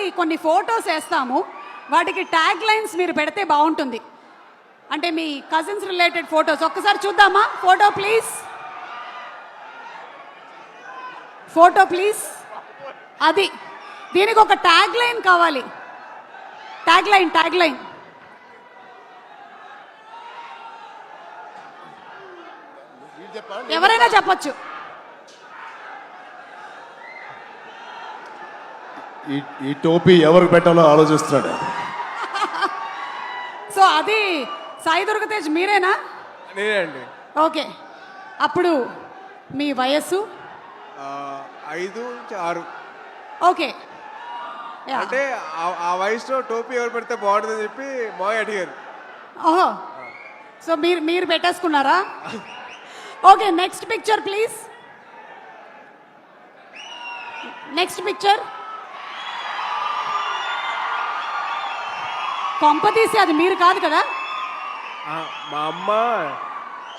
ఈసారి కొన్ని ఫొటోస్ వేస్తాము, వాటికి ట్యాగ్ లైన్స్ మీరు పెడితే బాగుంటుంది. అంటే మీ కజిన్స్ రిలేటెడ్ ఫొటోస్ ఒక్కసారి చూద్దామా? Photo please, photo please. అది దీనికి ఒక ట్యాగ్ లైన్ కావాలి. ట్యాగ్ లైన్ ఎవరైనా చెప్పొచ్చు. ఈ టోపీ ఎవరికి పెట్టాలో ఆలోచిస్తున్నాడు. సో అది సాయి దుర్గ తేజ్ మీరేనా? నేనండి. ఓకే, అప్పుడు మీ వయస్సు 5 నుంచి 6. ఓకే, అంటే ఆ వయసులో టోపీ ఎవరు పెడితే బాగుంటుందని చెప్పి మాయ అడిగారు. ఓహో, సో మీరు పెట్టేసుకున్నారా? Okay, next picture please. Next picture. కొంపతీసి అది మీరు కాదు కదా? మా అమ్మ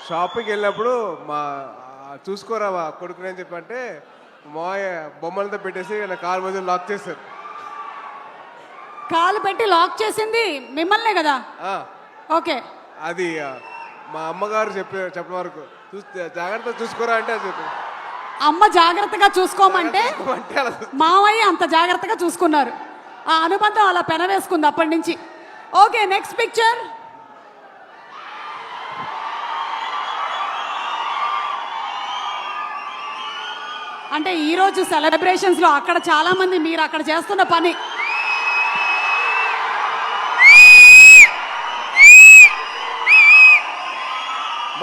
షాపింగ్కి వెళ్ళినప్పుడు చూసుకోరా కొడుకుని అని చెప్పంటే మాయ బొమ్మలతో పెట్టేసి నా కాలు మధ్య లాక్ చేశారు. కాలు పెట్టి లాక్ చేసింది మిమ్మల్నే కదా? ఓకే, అది మా అమ్మగారు చెప్పిన వరకు జాగ్రత్తగా చూసుకోరా అంటే అది చెప్పి అమ్మ జాగ్రత్తగా చూసుకోమంటే మావయ్య అంత జాగ్రత్తగా చూసుకున్నారు. ఆ అనుబంధం అలా పెనవేసుకుంది అప్పటి నుంచి. Okay, next picture. అంటే ఈరోజు సెలబ్రేషన్స్లో అక్కడ చాలా మంది మీరు అక్కడ చేస్తున్న పని.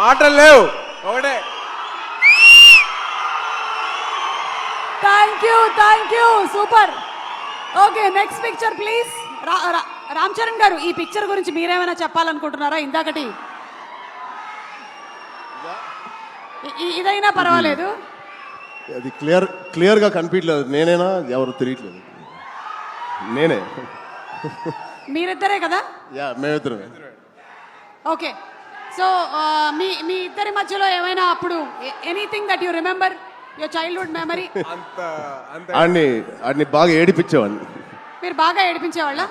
మాటలు లేవు ఒకటే. Thank you super. Okay, next picture please. Ram Charan గారు, ఈ పిక్చర్ గురించి మీరేమైనా చెప్పాలనుకుంటున్నారా? ఇందాకటి ఇదైనా పర్వాలేదు. అది క్లియర్గా కనిపించలేదు. నేనేనా ఎవరు తెలియట్లేదు. నేనే. మీరిద్దరే కదా? యా, మేమిద్దరమే. ఓకే, సో మీ ఇద్దరి మధ్యలో ఏమైనా అప్పుడు anything that you remember your childhood memory? ఆడిని బాగా ఏడిపించేవాడిని. మీరు బాగా ఏడిపించేవాళ్ళ?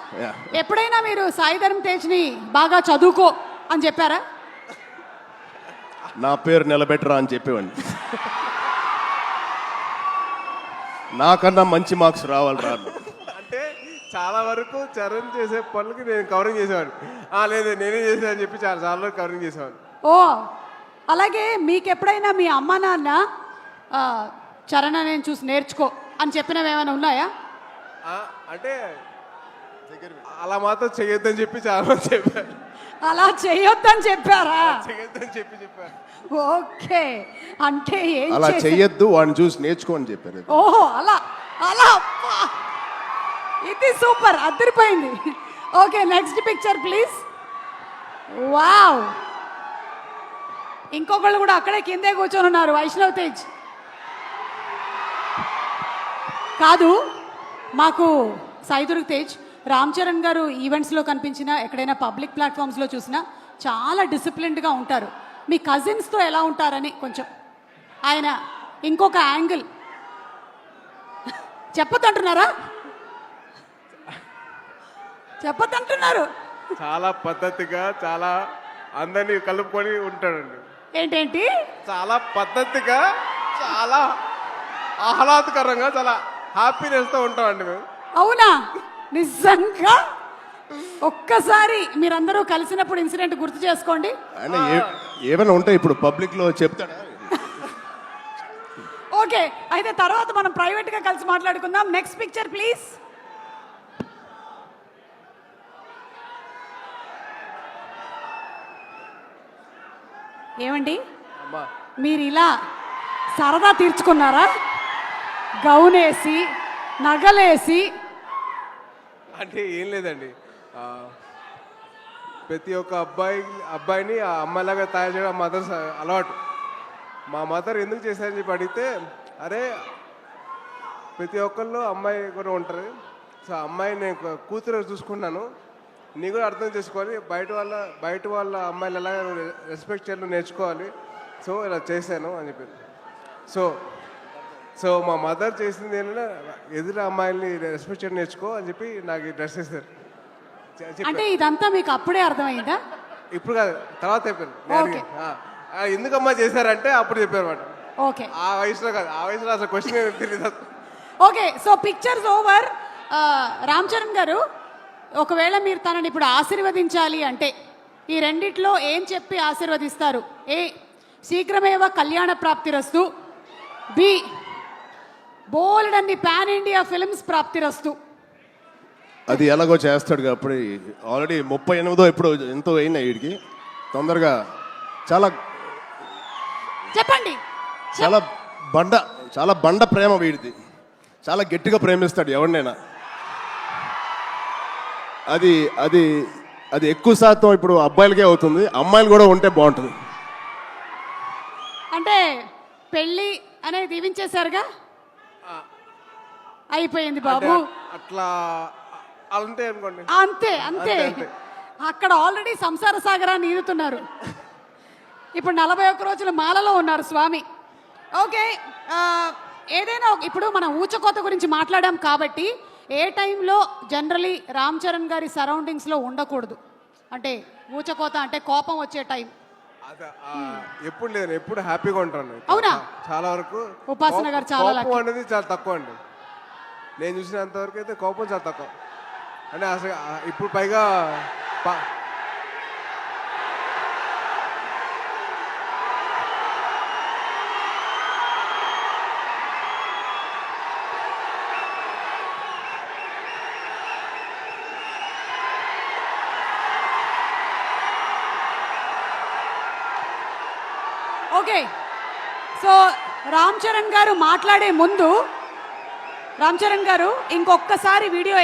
ఎప్పుడైనా మీరు సాయి ధరమ్ తేజ్ని బాగా చదువుకో అని చెప్పారా? నా పేరు నిలబెట్టరా అని చెప్పేవాడిని. నాకన్నా మంచి మార్క్స్ రావాలి రా. అంటే చాలా వరకు చరణ్ చేసే పనులకి నేను కవరింగ్ చేసేవాడిని. లేదు నేనే చేసా అని చెప్పి చాలా వరకు కవరింగ్ చేసేవాడిని. ఓ, అలాగే మీకు ఎప్పుడైనా మీ అమ్మ నాన్న చరణ్ నేను చూసి నేర్చుకో అని చెప్పినవి ఏమైనా ఉన్నాయా? అంటే అలా మాత్రం చెయ్యొద్దని చెప్పి చాలా మంది చెప్పారు. అలా చెయ్యొద్దని చెప్పారా? చెయ్యొద్దని చెప్పారు. ఓకే, అంటే అలా చెయ్యొద్దు, వాడిని చూసి నేర్చుకో అని చెప్పారు. ఓహో, అలా అలా. ఇది సూపర్, అదిరిపోయింది. Okay, next picture please. Wow, ఇంకొకళ్ళు కూడా అక్కడే కిందే కూర్చొని ఉన్నారు. వైష్ణవ్ తేజ్ కాదు, మాకు సాయి దుర్గ తేజ్, రామ్ చరణ్ గారు ఈవెంట్స్లో కనిపించినా ఎక్కడైనా పబ్లిక్ ప్లాట్ఫామ్స్లో చూసినా చాలా డిసిప్లిన్డ్గా ఉంటారు. మీ కజిన్స్తో ఎలా ఉంటారని కొంచెం ఆయన ఇంకొక యాంగిల్ చెప్పొద్దంటున్నారా? చెప్పొద్దంటున్నారు. చాలా పద్ధతిగా, చాలా అందరినీ కలుపుకొని ఉంటాడండి. ఏంటేంటి? చాలా పద్ధతిగా, చాలా ఆహ్లాదకరంగా, చాలా హ్యాపీనెస్తో ఉంటామండి మేము. అవునా? నిజంగా ఒక్కసారి మీరందరూ కలిసినప్పుడు ఇన్సిడెంట్ గుర్తు చేసుకోండి. ఏమైనా ఉంటే ఇప్పుడు పబ్లిక్ లో చెప్తాడా? ఓకే, అయితే తర్వాత మనం ప్రైవేట్ గా కలిసి మాట్లాడుకుందాం. Next picture please. ఏమండి, మీరు ఇలా సరదా తీర్చుకున్నారా? గౌనేసి నగలేసి? అంటే ఏం లేదండి, ప్రతి ఒక్క అబ్బాయిని ఆ అమ్మాయిలాగా తయారు చేయడం మదర్ అలవాటు. మా మదర్ ఎందుకు చేశారని చెప్పి అడిగితే, అరే ప్రతి ఒక్కళ్ళు అమ్మాయి కూడా ఉంటారు, సో అమ్మాయి నేను కూతురు చూసుకున్నాను, నీ కూడా అర్థం చేసుకోవాలి, బయట వాళ్ళ అమ్మాయిలు ఎలా రెస్పెక్ట్ చేయాలో నేర్చుకోవాలి, సో ఇలా చేశాను అని చెప్పింది. సో సో మా మదర్ చేసింది ఏంటంటే ఎదురు అమ్మాయిల్ని రెస్పెక్ట్ చేయడం నేర్చుకో అని చెప్పి నాకు ఈ డ్రెస్ వేస్తారు అంటే ఇదంతా మీకు అప్పుడే అర్థమైందా? ఇప్పుడు కాదు, తర్వాత చెప్పారు. Okay. ఎందుకమ్మా చేశారంటే అప్పుడు చెప్పారు అన్నమాట. ఓకే ఆ వయసులో కాదు, ఆ వయసులో అసలు క్వశ్చన్ తెలియదు. Okay, so pictures over. Ram Charan గారు, ఒకవేళ మీరు తనని ఇప్పుడు ఆశీర్వదించాలి అంటే ఈ రెండిట్లో ఏం చెప్పి ఆశీర్వదిస్తారు? ఏ, శీఘ్రమేవ కళ్యాణ ప్రాప్తిరస్తు. బి, బోల్డ్ అన్ని పాన్ ఇండియా ఫిల్మ్స్ ప్రాప్తిరస్తు. అది ఎలాగో చేస్తాడు అప్పుడు. ఆల్రెడీ 38 ఇప్పుడు ఎంతో అయినాయి వీడికి. తొందరగా చాలా చెప్పండి. చాలా బండ ప్రేమ వీడిది. చాలా గట్టిగా ప్రేమిస్తాడు ఎవరినైనా. అది అది అది ఎక్కువ శాతం ఇప్పుడు అబ్బాయిలకే అవుతుంది, అమ్మాయిలు కూడా ఉంటే బాగుంటుంది. అంటే పెళ్ళి అనేది దీవించేశారుగా, అయిపోయింది బాబు. అట్లా అంతే అనుకోండి. అంతే అంతే. అక్కడ ఆల్రెడీ సంసార సాగరాన్ని ఈదుతున్నారు. ఇప్పుడు 41 రోజుల మాలలో ఉన్నారు స్వామి. ఓకే, ఏదైనా ఇప్పుడు మనం ఊచకోత గురించి మాట్లాడాం కాబట్టి ఏ టైంలో జనరలీ రామ్ చరణ్ గారి సరౌండింగ్స్లో ఉండకూడదు? అంటే ఊచకోత అంటే కోపం వచ్చే టైం. ఎప్పుడు లేదు, ఎప్పుడు హ్యాపీగా ఉంటాను. అవునా? చాలా వరకు ఉపాసన గారు చాలా కోపం అనేది చాలా తక్కువ అండి. నేను చూసినంత వరకు అయితే కోపం చాలా తక్కువ. అంటే అసలు ఇప్పుడు పైగా ఓకే, సో రామ్ చరణ్ గారు మాట్లాడే ముందు, రామ్ చరణ్ గారు ఇంకొకసారి వీడియో